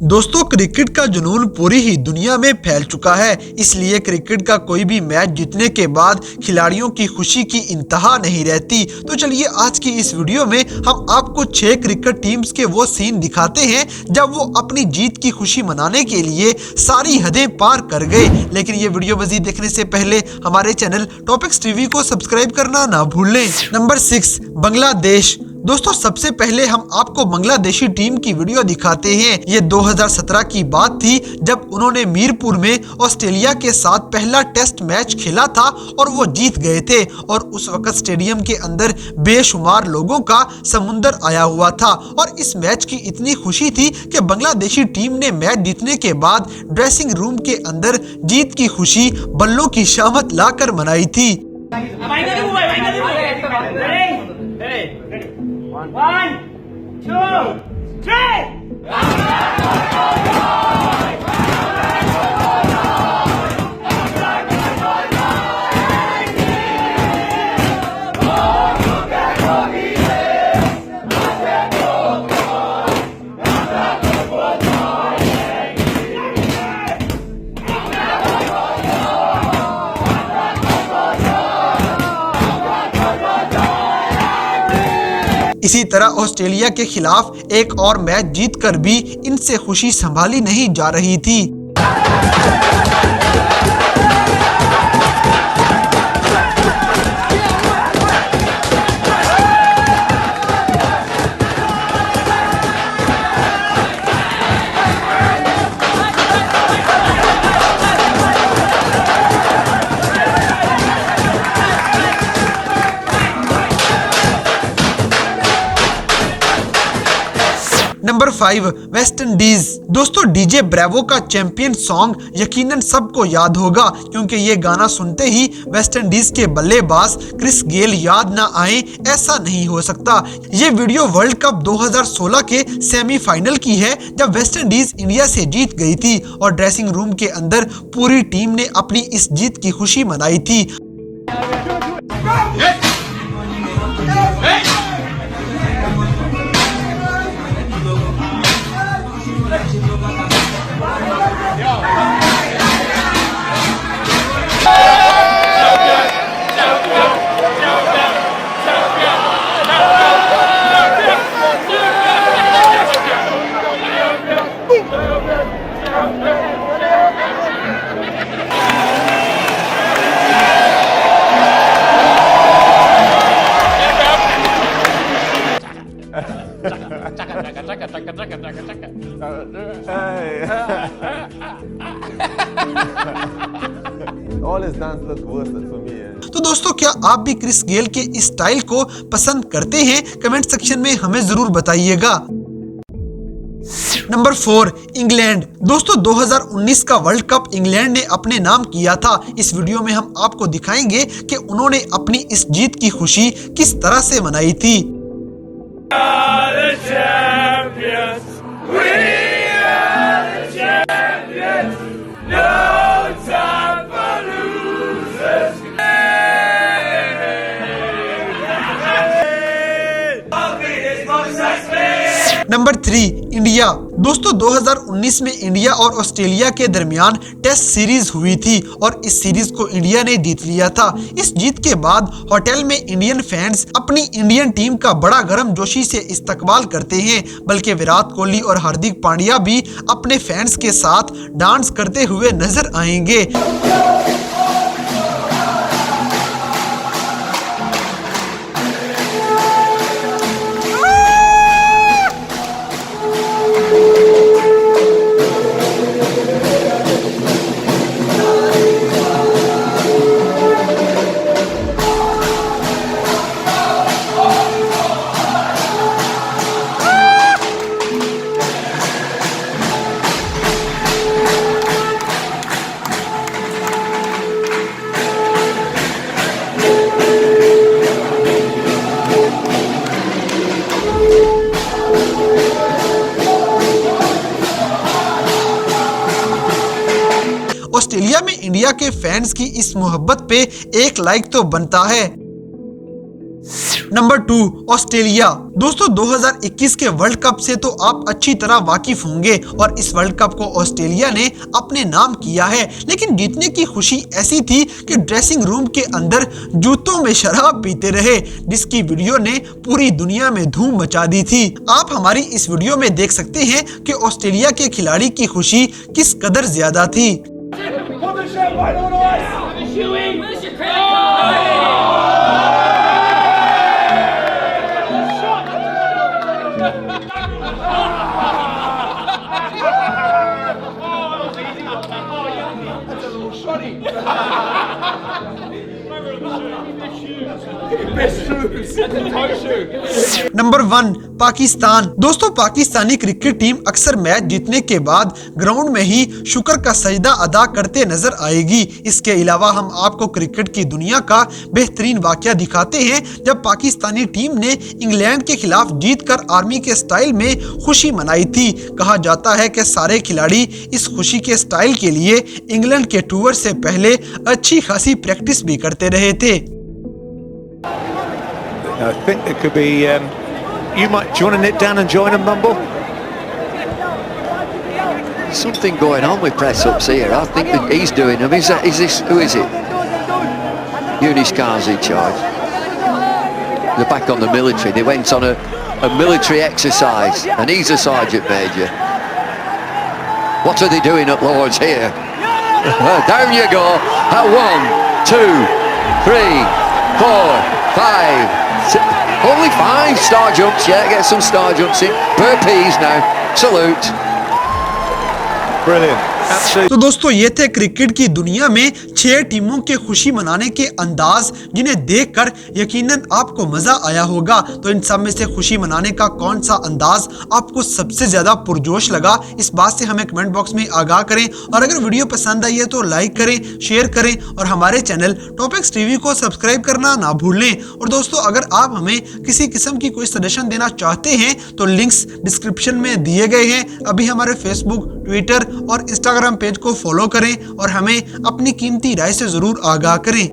दोस्तों, क्रिकेट का जुनून पूरी ही दुनिया में फैल चुका है। इसलिए क्रिकेट का कोई भी मैच जीतने के बाद खिलाड़ियों की खुशी की इंतहा नहीं रहती। तो चलिए आज की इस वीडियो में हम आपको 6 क्रिकेट टीम्स के वो सीन दिखाते हैं जब वो अपनी जीत की खुशी मनाने के लिए सारी हदें पार कर गए। लेकिन ये वीडियो मजीद देखने से पहले हमारे चैनल टॉपिक्स टीवी को सब्सक्राइब करना ना भूलें। नंबर 6, बांग्लादेश। दोस्तों, सबसे पहले हम आपको बांग्लादेशी टीम की वीडियो दिखाते हैं। ये 2017 की बात थी जब उन्होंने मीरपुर में ऑस्ट्रेलिया के साथ पहला टेस्ट मैच खेला था और वो जीत गए थे। और उस वक्त स्टेडियम के अंदर बेशुमार लोगों का समुंदर आया हुआ था और इस मैच की इतनी खुशी थी कि बांग्लादेशी टीम ने मैच जीतने के बाद ड्रेसिंग रूम के अंदर जीत की खुशी बल्लों की शामत लाकर मनाई थी। One, two, three! इसी तरह ऑस्ट्रेलिया के खिलाफ एक और मैच जीतकर भी इनसे खुशी संभाली नहीं जा रही थी। Number 5, West Indies. दोस्तों, डीजे ब्रेवो का चैंपियन सॉन्ग यकीनन सबको याद होगा, क्योंकि ये गाना सुनते ही वेस्ट इंडीज के बल्लेबाज क्रिस गेल याद ना आए ऐसा नहीं हो सकता। ये वीडियो वर्ल्ड कप 2016 के सेमीफाइनल की है जब वेस्ट इंडीज इंडिया से जीत गई थी और ड्रेसिंग रूम के अंदर पूरी टीम ने अपनी इस जीत की खुशी मनाई थी। All his dance look worse for me. तो दोस्तों, क्या आप भी क्रिस गेल के इस स्टाइल को पसंद करते हैं? कमेंट सेक्शन में हमें जरूर बताइएगा। Number 4, England. दोस्तों, 2019 का वर्ल्ड कप इंग्लैंड ने अपने नाम किया था। इस वीडियो में हम आपको दिखाएंगे कि उन्होंने अपनी इस जीत की खुशी किस तरह से मनाई थी। Number 3, India. दोस्तों, 2019 में इंडिया और ऑस्ट्रेलिया के दरमियान टेस्ट सीरीज हुई थी और इस सीरीज को इंडिया ने जीत लिया था। इस जीत के बाद होटल में इंडियन फैंस अपनी इंडियन टीम का बड़ा गर्मजोशी से इस्तकबाल करते हैं, बल्कि विराट कोहली और हार्दिक पांड्या भी अपने फैंस के साथ डांस करते हुए नजर आएंगे। ऑस्ट्रेलिया में इंडिया के फैंस की इस मोहब्बत पे एक लाइक तो बनता है। Number 2, Australia. दोस्तों 2021 के वर्ल्ड कप से तो आप अच्छी तरह वाकिफ होंगे और इस वर्ल्ड कप को ऑस्ट्रेलिया ने अपने नाम किया है, लेकिन जीतने की खुशी ऐसी थी कि ड्रेसिंग रूम के अंदर जूतों में शराब पीते रहे, जिसकी वीडियो ने पूरी दुनिया में धूम मचा दी थी। आप हमारी इस वीडियो में देख सकते हैं कि ऑस्ट्रेलिया के खिलाड़ी की खुशी किस कदर ज्यादा थी। नंबर 1, पाकिस्तान। दोस्तों पाकिस्तानी क्रिकेट टीम अक्सर मैच जीतने के बाद ग्राउंड में ही शुक्र का सजदा अदा करते नजर आएगी। इसके अलावा हम आपको क्रिकेट की दुनिया का बेहतरीन वाकया दिखाते हैं जब पाकिस्तानी टीम ने इंग्लैंड के खिलाफ जीतकर आर्मी के स्टाइल में खुशी मनाई थी। कहा जाता है कि सारे खिलाड़ी इस खुशी के स्टाइल के लिए इंग्लैंड के टूर से पहले अच्छी खासी प्रैक्टिस भी करते रहे थे। I think there could be. Do you want to nip down and join them, Mumble? Something going on with press ups here. I think that he's doing them. Is this? Who is it? Eunice Carr's in charge. They're back on the military. They went on a military exercise, and he's a sergeant major. What are they doing at Lord's here? Down you go. At 1, 2, 3, 4, 5. Only 5 star jumps, yeah, get some star jumps in. Burpees now, salute. Brilliant. Absolutely. तो दोस्तों ये थे cricket की दुनिया में 6 टीमों के खुशी मनाने के अंदाज, जिन्हें देखकर यकीनन आपको मजा आया होगा। तो इन सब में से खुशी मनाने का कौन सा अंदाज आपको सबसे ज्यादा पुरजोश लगा, इस बात से हमें कमेंट बॉक्स में आगाह करें। और अगर वीडियो पसंद आई है तो लाइक करें, शेयर करें और हमारे चैनल टॉपिक्स टीवी को सब्सक्राइब करना ना भूलें। और दोस्तों अगर आप हमें किसी किस्म की कोई सजेशन देना चाहते हैं तो लिंक्स डिस्क्रिप्शन में दिए गए हैं। अभी हमारे फेसबुक, ट्विटर और इंस्टाग्राम पेज को फॉलो करें और हमें अपनी कीमती राय से जरूर आगाह करें।